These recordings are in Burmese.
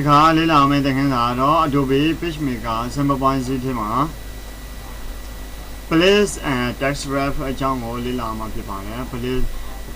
Khá lấy làm mấy thằng đó Adobe Pagemaker 7.0 Place and text wrap ở trong ngồi lấy làm mà phải này place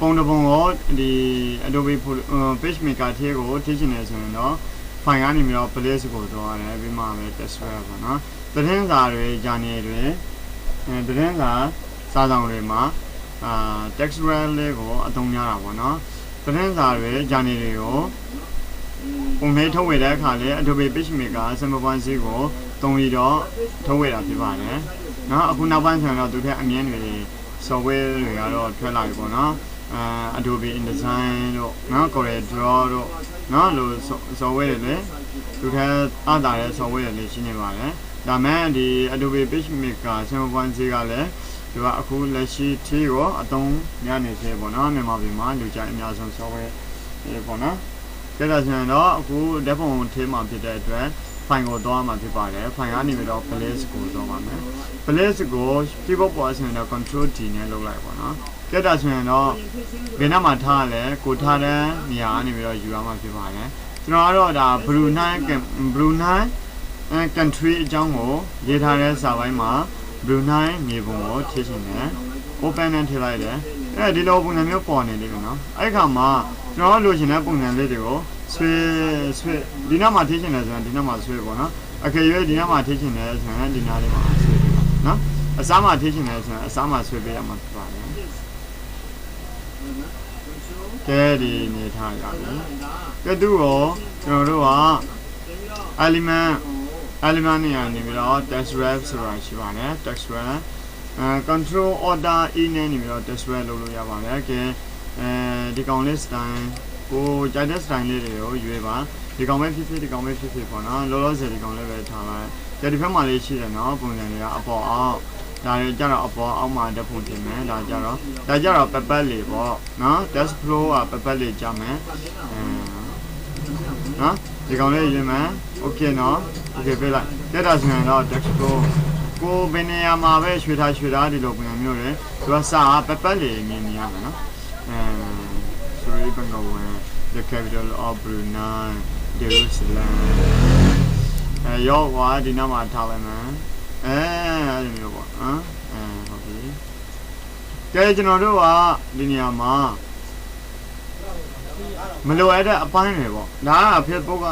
phong độ phong ngồi đi Adobe Pagemaker thế của thế chuyện này rồi đó phải anh em đó place của đó này vì mà về text wrap nó từ thế rồi ra này rồi từ thế là sao rồi mà text wrap lấy của đông nhà rồi nó từ thế rồi ra này rồi cùng này thâu về đấy khá là Adobe Pagemaker 7.0 của đồng ý đó thâu về là phải này nó cũng nào ban thường là tụi anh em về software rồi đó thuê lại của nó Adobe InDesign đó nó có thể draw đó nó là software đấy tụi anh đã là software đấy xin nhớ đấyဒါမဲ့ဒီ Adobe Pagemaker 7.0 ကလည်းဒီကအခုလက်ရှိသေးကိုအသုံးများနေသေးပေါ့နော်မြန်မာပြည်မှာလူကြိုက်အများဆုံး software ပေါ့နော်ကြည့်ရရင်တော့အခုဓာတ်ပုံထဲမှာဖြစ်တဲ့အတွက် file ကိုသွားမှာဖြစ်ပါတယ် file ကနေပြီးတော့ place ကိုသွားပါမယ် place ကို keyboard ပေါ်ဆိုရင်တော့ control D နဲ့လုပ်လိုက်ပါနော်ကြည့်ရဆိုရင်တော့ဘယ်နှမှာထားလဲကိုထားတဲ့နေရာကနေပြီးတော့ယူရမှာဖြစ်ပါတယ်ကျွန်တော်ကတော့ဒါ Brunei country အကြောင်းကိုရေးထားတဲ့စာပိုင်းမှာ Brunei မြေပုံကိုထည့်ချင်တယ် open နဲ့ထည့်လိုက်တယ်ဒီလိုပုံစံမျိုးပေါ်နေလိမ့်မယ်နော်အဲ့ခါမှာကျွန်တော်လိုချင်တဲ့ပုံစံလေးတွေကိုဆွဲဒီနောက်မှာထည့်ချင်တယ်ဆိုရင်ဒီနောက်မှာဆွဲပေါ့နော်အကယ်၍ဒီနောက်မှာထည့်ချင်တယ်ဆိုရင်ဒီနားလေးမှာဆွဲပေးပါနော်အစားမှာထည့်ချင်တယ်ဆိုရင်အစားမှာဆွဲပေးရမှာဖြစ်ပါတယ်ကဲဒီနေထားရပြီကဲသူ့ကိုကျွန်တော်တို့က element နေရာနေပြီးတော့ text wrap ဆိုတာရှိပါတယ် text wrap control order e နဲ့နေပြီးတော့ text wrap လုပ်လို့ရပါတယ်ကဲဒီကောင်လေး style ကိုကြိုက်တဲ့ style လေးတွေကိုရွေးပါဒီကောင်ပဲဖြစ်ဖြစ်ဒီကောင်ပဲဖြစ်ဖြစ်ပေါ့နော်လောလောဆယ်ဒီကောင်လေးပဲထားလိုက်ကြဒီဘက်မှာလေးရှိတယ်နော်ပုံစံတွေကအပေါ်အောက်ဒါတွေကြတော့အပေါ်အောက်မှာတက်ဖို့တင်မယ်ဒါကြတော့ပပတ်လေးပေါ့နော် text flow ကပပတ်လေးကြမယ်နော်ဒီကောင်လေးရွေးမယ် okay နော် okay ပေးလိုက်တက်တာဆိုရင်တော့ text flow ကိုဘယ်နေရာမှာပဲရွှေထားဒီလိုပုံစံမျိုးတွေသူကစာပပတ်လေးမြင်နေရမယ်နော်sorry Bengal the capital of Brunei Jerusalem ရောက်သွားဒီနောက်မှာထားလိုက်မယ်အဲ့ဒီမျိုးပေါ့နော်ဟုတ်ပြီကဲကျွန်တော်တို့ကဒီနေရာမှာမလိုအပ်တဲ့အပိုင်းတွေပေါ့ဒါက Facebook က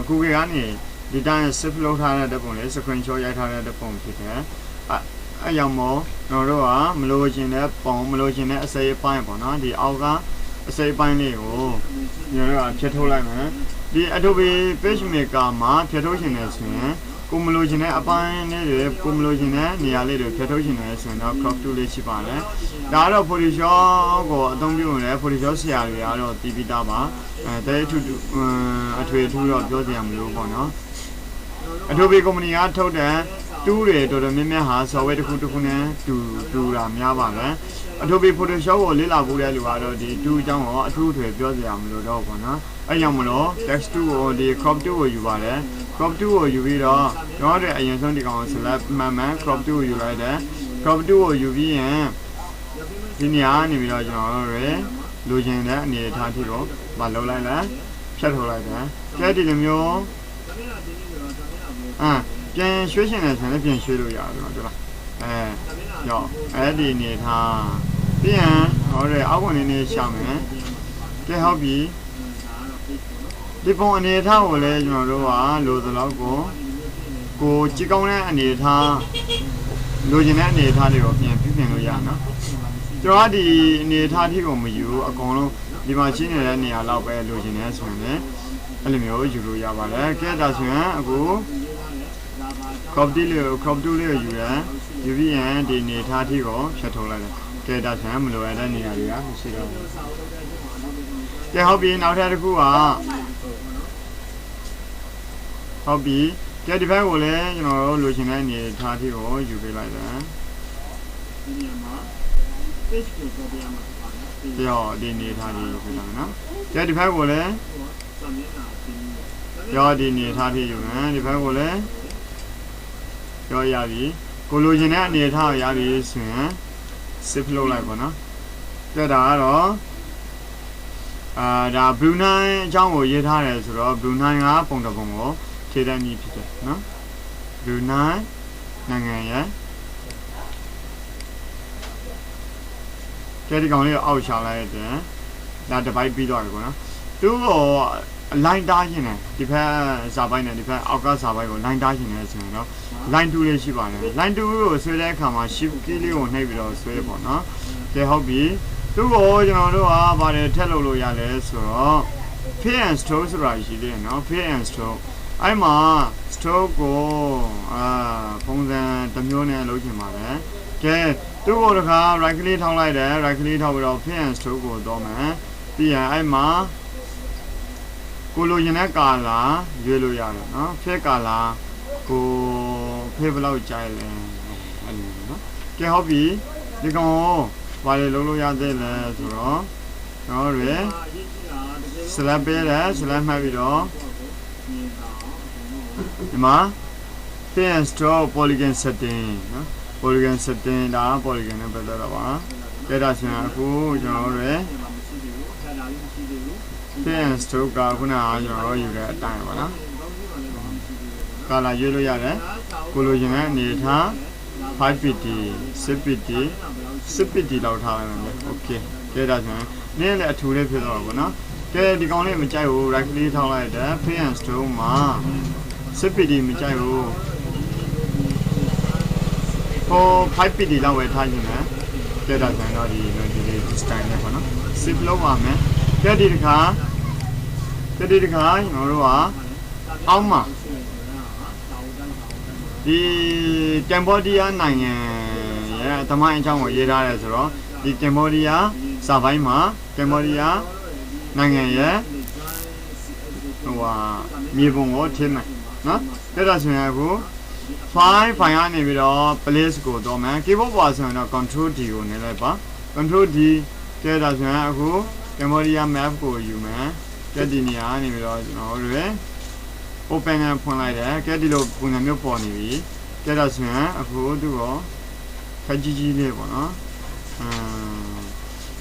Google ကနေဒီတိုင်း save လုပ်ထားတဲ့ပုံလေး screenshot ရိုက်ထားတဲ့ပုံဖြစ်တယ်အဲ့ကြောင့်မို့ကျွန်တော်တို့ကမလိုချင်တဲ့ပုံမလိုချင်တဲ့အစိပ်အပိုင်းပေါ့နော်ဒီအောက်ကအစိပ်အပိုင်းလေးကိုကျွန်တော်တို့ကဖြတ်ထုတ်လိုက်မယ်ဒီ Adobe Pagemaker မှာဖြတ်ထုတ်ချင်တယ်ဆိုရင်ကိုမလိုချင်တဲ့အပိုင်းလေးတွေကိုမလိုချင်တဲ့နေရာလေးတွေဖြတ်ထုတ်ချင်တယ်ဆိုရင်တော့ crop tool လေးရှိပါတယ်ဒါကတော့ Photoshop ကိုအသုံးပြုနေတယ် Photoshop ဆရာတွေကတော့တီးပြီးသားပါတဲ့အထွေထူးတော့ပြောစရာမလိုပေါ့နော်Adobe company ကထုတ်တဲ့တူးတွေတော်တော်များများဟာ software တစ်ခုနဲ့တူတာများပါတယ် Adobe Photoshop ကိုလေ့လာဖို့တဲ့လူကတော့ဒီတူးအကြောင်းကိုအထူးထွေပြောစရာမလိုတော့ဘူးပေါ့နော်အဲ့ကြောင့်မလို့ text tool ကိုဒီ crop tool ကိုယူပါတယ် crop tool ကိုယူပြီးတော့ကျွန်တော်တို့အရင်ဆုံးဒီကောင်ကို select မှန် crop tool ကိုယူလိုက်တယ် crop tool ကိုယူပြီးရင်ဒီနေရာနေပြီးတော့ကျွန်တော်တို့လိုချင်တဲ့အနေအထားထိကိုမလုပ်လိုက်လဲဖြတ်ထုတ်လိုက်တယ်ကဲဒီလိုမျိုးပြန်ရွှေ့ရှင်တယ်ဆိုရင်ပြန်ရွှေ့လို့ရတယ်နော်တွေ့လားရောက်အဲ့ဒီနေထားပြန်ဟောတယ်အောက်ကနေနေရှာမယ်ကဲဟုတ်ပြီဒီပုံအနေထားကိုလည်းကျွန်တော်တို့ကလိုသလောက်ကိုကြည့်ကောင်းတဲ့အနေထားလိုချင်တဲ့အနေထားတွေကိုပြန်ပြင်လို့ရနော်ကျွန်တော်ကဒီအနေထားထိကိုမယူအကုန်လုံးဒီမှာရှင်းနေတဲ့နေရာလောက်ပဲလိုချင်တယ်ဆိုရင်လည်းအဲ့လိုမျိုးယူလို့ရပါတယ်ကဲဒါဆိုရင်အခု crop tool လေးကိုယူပြီးရင်ဒီနေထားထိကိုဖြတ်ထုတ်လိုက်တယ်ကဲဒါဆိုရင်မလိုရတဲ့နေရာတွေကမရှိတော့ဘူးကဲဟုတ်ပြီနောက်ထပ်တစ်ခုကဟုတ်ပြီကဲဒီဘက်ကိုလည်းကျွန်တော်တို့လိုချင်တဲ့နေထားထိကိုယူပေးလိုက်တယ်ဒီနေရာမှာ page ကိုပေါ်ပြရမှာပါတယ်ပြောဒီနေထားထိယူပေးလိုက်နော်ကဲဒီဘက်ကိုလည်းပြောဒီနေထားထိယူမယ်ဒီဘက်ကိုလည်းပြောရပြီကိုလိုချင်တဲ့အနေထားကိုရပြီဆိုရင် save လုပ်လိုက်ပါနော်ကြည့်တာကတော့ ဒါဘရူနိုင်းအကြောင်းကိုရေးထားတယ်ဆိုတော့ဘရူနိုင်းကပုံတစ်ပုံကိုခြေတန်းကြီးဖြစ်တယ်နော်ဘရူနိုင်းနိုင်ငံရဲ့ကဲဒီကောင်လေးကိုအောက်ရှာလိုက်တယ်ဒါတစ်ပိုက်ပြီးတော့ပြီပေါ့နော်သူ့ကိုလိုင်းတားရှင်တယ်ဒီဘက်စာပိုက်နဲ့ဒီဘက်အောက်ကစာပိုက်ကိုလိုင်းတားရှင်တယ်ဆိုရင်တော့ line 2လေးရှိပါတယ် line 2ကိုဆွဲတဲ့အခါမှာ shift key လေးကိုနှိပ်ပြီးတော့ဆွဲပေါ့နော်ကဲဟုတ်ပြီသူ့ကိုကျွန်တော်တို့ကပါတယ်ထည့်လို့ရလဲဆိုတော့ pay and store ဆိုတာရှိသေးတယ်နော် pay and store အဲ့မှာ store ကိုပုံစံတစ်မျိုးနဲ့လုပ်ချင်ပါတယ်ကဲသူ့ကိုတခါ right click ထောက်လိုက်တယ် right click ထောက်ပြီးတော့ pay and store ကိုတော့မယ်ပြီးရင်အဲ့မှာကိုလိုချင်တဲ့ color ရွေးလို့ရတယ်နော် pay color ကိုဖေးဘလောက်ကြိုက်လဲအဲ့လိုနော်ကဲဟုတ်ပြီဒီကောင်ကိုဘာတွေလုပ်လို့ရသေးလဲဆိုတော့ကျွန်တော်တွေ select ပေးတယ် select မှတ်ပြီးတော့ဒီမှာ pay and store polygon setting နော် polygon setting ဒါ polygon နဲ့ပတ်သက်တော့ပါကဲဒါဆိုရင်အခုကျွန်တော်တွေ pay and store ကခုနကကျွန်တော်ယူတဲ့အတိုင်းပါနော်ကာလာရွေးလို့ရတယ်ကိုလိုချင်တဲ့အနေထား 5pt 6pt 6pt လောက်ထားလိုက်မယ်โอเคကဲဒါဆိုရင်နည်းလည်းအထူလေးဖြစ်တော့ပါဘောနော်ကဲဒီကောင်လေးမကြိုက်ဘူး right click ထောက်လိုက်တယ် pay and store မှာ 6pt မကြိုက်ဘူးဟို 5pt လောက်ပဲထားခြင်းနဲ့ကဲဒါဆိုရင်တော့ဒီ style နဲ့ပေါ့နော် save လုပ်ပါမယ်ကဲဒီတစ်ခါကျွန်တော်တို့ကအောက်မှာဒီကမ်ဘောဒီးယားနိုင်ငံရဲ့အသမိုင်းအကြောင်းကိုရေးထားတယ်ဆိုတော့ဒီကမ်ဘောဒီးယားစာပိုင်းမှာကမ်ဘောဒီးယားနိုင်ငံရဲ့မြေပုံကိုထည့်မယ်နော်ဒါဆိုရင်အခုဖိုင်ကနေပြီးတော့ place ကိုတော့မယ် keyboard ပေါ်ဆိုရင်တော့ control D ကိုနေလိုက်ပါ control D ကဲဒါဆိုရင်အခုကမ်ဘောဒီးယား map ကိုယူမယ်ကဲဒီနေရာနေပြီးတော့ကျွန်တော်တို့ open နဲ့ဖွင့်လိုက်တယ်ကဲဒီလိုပုံစံမျိုးပေါ်နေပြီကဲဒါဆိုရင်အခုသူ့ကိုခက်ကြီးလေးပေါ့နော်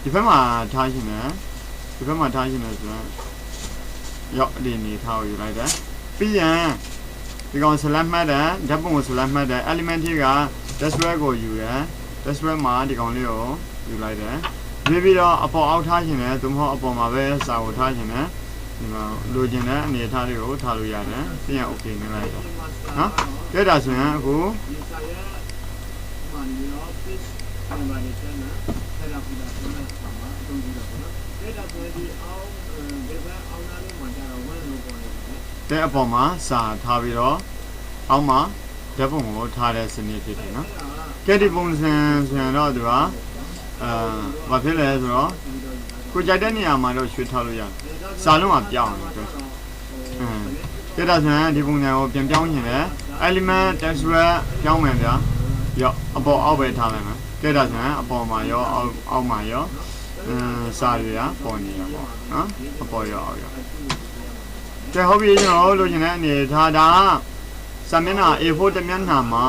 ဒီဘက်မှာထားရှင်တယ်ဆိုတော့ရောက်ဒီနေထားကိုယူလိုက်တယ်ပြီးရင်ဒီကောင် select မှတ်တယ်ဓာတ်ပုံကို select မှတ်တယ် element တွေက desktop ကိုယူတယ် desktop မှာဒီကောင်လေးကိုယူလိုက်တယ်ပြီးတော့အပေါ်အောက်ထားရှင်တယ်သို့မဟုတ်အပေါ်မှာပဲစာကိုထားရှင်တယ်ဒီမှာလိုချင်တဲ့အနေအထားတွေကိုထားလို့ရတယ်ပြီးရင် okay နေလိုက်တော့နော်ကဲဒါဆိုရင်အခုတဲ့အပေါ်မှာစာထားပြီးတော့အောက်မှာဓာတ်ပုံကိုထားတဲ့စနစ်ဖြစ်တယ်နော်ကဲဒီပုံစံဆိုရင်တော့သူကဘာဖြစ်လဲဆိုတော့ကိုကြိုက်တဲ့နေရာမှာတော့ရွှေ့ထားလို့ရတယ်စာလုံးကပြောင်းတယ်ကဲဒါဆိုရင်ဒီပုံစံကိုပြန်ပြောင်းချင်တယ် element texture ပြောင်းမယ်ဗျာရောအပေါ်အောက်ပဲထားလိုက်မယ်ကဲဒါဆိုရင်အပေါ်မှာရောအောက်မှာရောစာတွေကပေါ်နေတာပေါ့နော်အပေါ်ရောအောက်ရောကဲဟုတ်ပြီကျွန်တော်လိုချင်တဲ့အနေထားဒါစာမျက်နှာ A4 တစ်မျက်နှာမှာ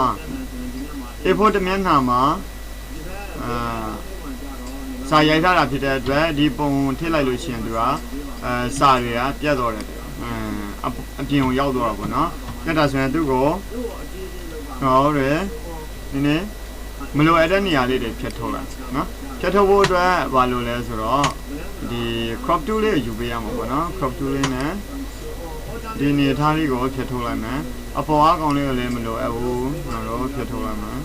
စာရိုက်ထားတာဖြစ်တဲ့အတွက်ဒီပုံထည့်လိုက်လို့ရှိရင်သူကစာတွေကပြတ်သွားတယ်အပြင်ကိုရောက်သွားတာပေါ့နော်ကဲဒါဆိုရင်သူ့ကိုဟောတယ်နည်းနည်းမလိုအပ်တဲ့နေရာလေးတွေဖြတ်ထုတ်လိုက်နော်ဖြတ်ထုတ်ဖို့အတွက်ဘာလို့လဲဆိုတော့ဒီ crop tool လေးယူပေးရမှာပေါ့နော် crop tool လေးနဲ့ဒီနေထားလေးကိုဖြတ်ထုတ်လိုက်မယ်အပေါ်အကောင်လေးကိုလည်းမလိုအပ်ဘူးကျွန်တော်တို့ဖြတ်ထုတ်လိုက်မယ်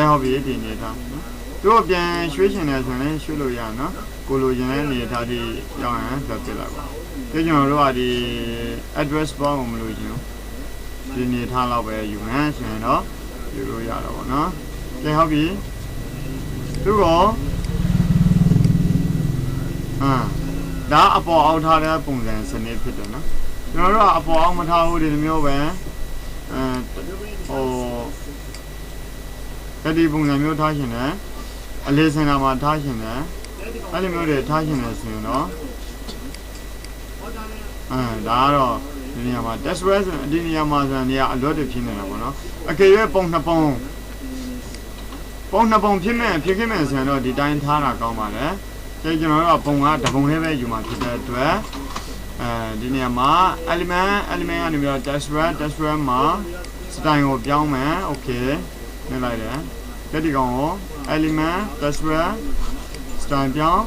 ဟုတ်ပြီဒီနေထားနော်သူ့ပြန်ရွှေ့ရှင်နေဆိုရင်ရွှေ့လို့ရနော်ကိုလိုချင်တဲ့နေထားဒီရောက်ရင်ဖြတ်ပြလိုက်ပါဒီကျွန်တော်တို့ကဒီ address bar ကိုမလိုချင်ဘူးဒီနေထားတော့ပဲယူမယ်ဆိုရင်တော့ယူလို့ရတော့ဗောနော်ကဲဟုတ်ပြီသူ့ကိုဒါအပေါ်အောက်ထားတဲ့ပုံစံစနစ်ဖြစ်တယ်နော်ကျွန်တော်တို့ကအပေါ်အောက်မထားဘူးဒီမျိုးပဲဒီပုံစံမျိုးထားရှင်တယ်အလေးစင်တာမှာထားရှင်တယ်အဲ့ဒီမျိုးတွေထားရှင်တယ်ဆိုရင်တော့ဒါကတော့ဒီနေရာမှာ test rest ဒီနေရာမှာဆိုရင်နေရာအလွတ်တွေဖြစ်နေတာပေါ့နော်အကယ်၍ပုံနှစ်ပုံဖြစ်ခဲ့မယ်ဆိုရင်တော့ဒီတိုင်းထားတာကောင်းပါတယ်ကဲ ကျွန်တော်တို့ကပုံကတပုံလေးပဲယူမှာဖြစ်တဲ့အတွက်ဒီနေရာမှာ element ကနေပြီးတော့ texture မှာ style ကိုပြောင်းမယ်โอเคနှိပ်လိုက်တယ်ကြက်ဒီကောင်ကို element texture style ပြောင်း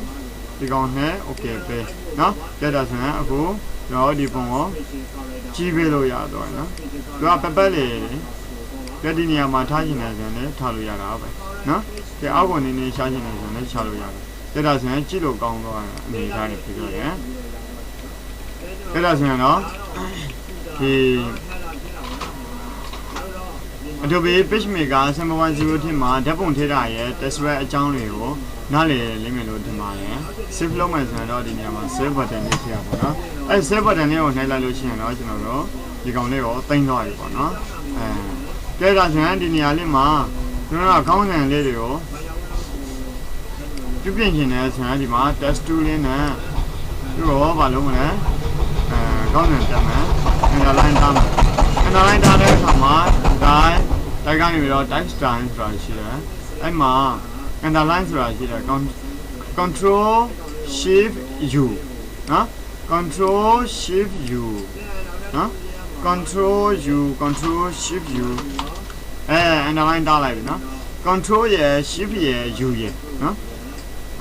ဒီကောင်နဲ့โอเคပဲเนาะကြက်တာဆိုရင်အခုကျွန်တော်ဒီပုံကိုကြီးပေးလို့ရတော့เนาะသူကပက်လေးကြက်ဒီနေရာမှာထားချင်တယ်ဆိုရင်လည်းထားလို့ရတာပဲเนาะဒီအောက်ကနေနေရှားချင်တယ်ဆိုရင်လည်းရှားလို့ရတယ်ကြက်တာဆိုရင်ကြည့်လို့ကောင်းတော့အနေထားနေဖြစ်တော့တယ်ကြက်တာဆိုရင်တော့ဒီ Adobe Pagemaker 7.0 ထက်မှာဓာတ်ပုံထည့်တာရဲ့ texture အကြောင်းတွေကိုနားလည်လိမ့်မယ်လို့ထင်ပါတယ် save လုပ်မယ်ဆိုရင်တော့ဒီနေရာမှာ save button လေးထည့်ရပါတော့အဲ save button လေးကိုနှိပ်လိုက်လို့ရှိရင်တော့ကျွန်တော်တို့ဒီကောင်လေးကိုတင်သွားပြီပေါ့နော်ကဲဒါဆိုရင်ဒီနေရာလေးမှာကျွန်တော်တို့ခေါင်းစဉ်လေးတွေကိုပြုပြင်ခြင်းနဲ့ဆိုရင်ဒီမှာ text tool လေးနဲ့ဒီတော့ဘာလုပ်မလဲခေါင်းစဉ်တက်မယ် underline ထားမယ် underline ထားတဲ့အခါမှာတိုက်ကနေပြီးတော့ type style ဆိုတာရှိတယ်အဲ့မှာ underline ဆိုတာရှိတယ် control shift u နော် control shift u နော် control shift u underline ထားလိုက်ပြီနော် control ရယ် shift ရယ် u ရယ်နော်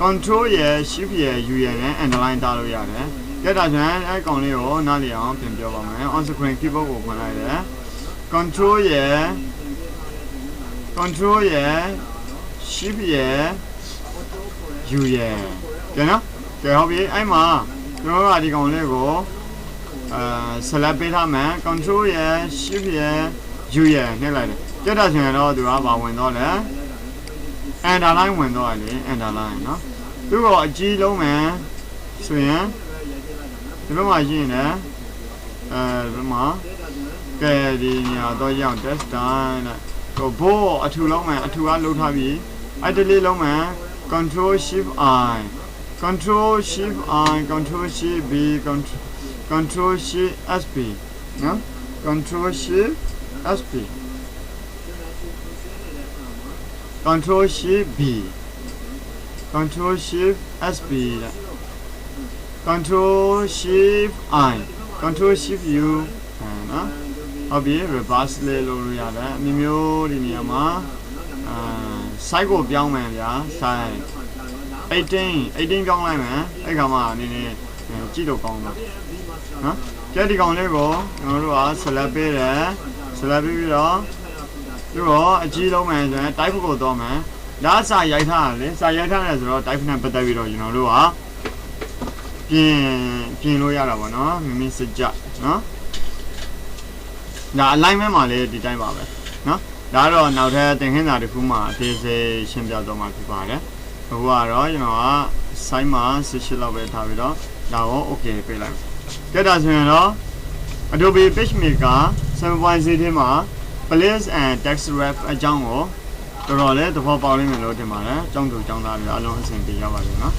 control ရယ် shift ရယ် u ရယ်နဲ့ underline ထားလို့ရတယ်ကြက်တာဆိုရင်အဲ့ကောင်လေးကိုနားလည်အောင်ပြန်ပြောပါမယ် on screen keyboard ကိုဖွင့်လိုက်တယ် control ရယ် shift ရယ် u ရယ်ကြည့်နော်ကြည့်ဟုတ်ပြီအဲ့မှာကျွန်တော်တို့ကဒီကောင်လေးကိုselect ပေးထားမယ် control ရယ် shift ရယ် u ရယ်နှိပ်လိုက်တယ်ကြက်တာဆိုရင်တော့သူကဘာဝင်တော့လဲ underline ဝင်တော့လေ underline နော်သူကအကြီးလုံးမယ်ဆိုရင်ဒီဘက်မှာရှိရင်လည်းဒီဘက်မှာကဲဒီညာတော့ရအောင် test time နဲ့ကိုဘိုးအထူလုံးမယ်အထူကလှုပ်ထားပြီးအဲ့ဒီလေးလုံးမယ် control shift i control shift b control shift sp နော် control shift sp control shift b control shift sp control shift i control shift u နော်ဟုတ်ပြီ reverse လေးလုပ်လို့ရတယ်အမျိုးဒီနေရာမှာsite ကိုပြောင်းမယ်ဗျာ site 18ပြောင်းလိုက်မယ်အဲ့ခါမှာနည်းနည်းကြည့်လို့ကောင်းတော့နော်ကြက်ဒီကောင်လေးကိုကျွန်တော်တို့က select ပေးတယ် select ပြီးတော့သူတော့အကြီးလုံးမယ်ဆိုရင် type ကိုတော့မယ်ဒါစာရိုက်ထားတယ်လေစာရိုက်ထားတယ်ဆိုတော့ type နဲ့ပတ်သက်ပြီးတော့ကျွန်တော်တို့ကပြင်လို့ရတာပေါ့နော်မိမိစကြနော်ဒါ alignment မှာလည်းဒီတိုင်းပါပဲနော်ဒါတော့နောက်ထပ်သင်ခန်းစာတစ်ခုမှအသေးစိတ်ရှင်းပြတော့မှာဖြစ်ပါတယ်အခုကတော့ကျွန်တော်က site မှာ18လောက်ပဲထားပြီးတော့ဒါကို okay ပေးလိုက်ကြက်တာဆိုရင်တော့ Adobe Pagemaker 7.0 ထဲမှာ place and text wrap အကြောင်းကိုတော်တော်လေးသဘောပေါက်လိမ့်မယ်လို့ထင်ပါတယ်ကျောင်းသူကျောင်းသားတွေအလုံးအစင်ပြရပါလိမ့်နော်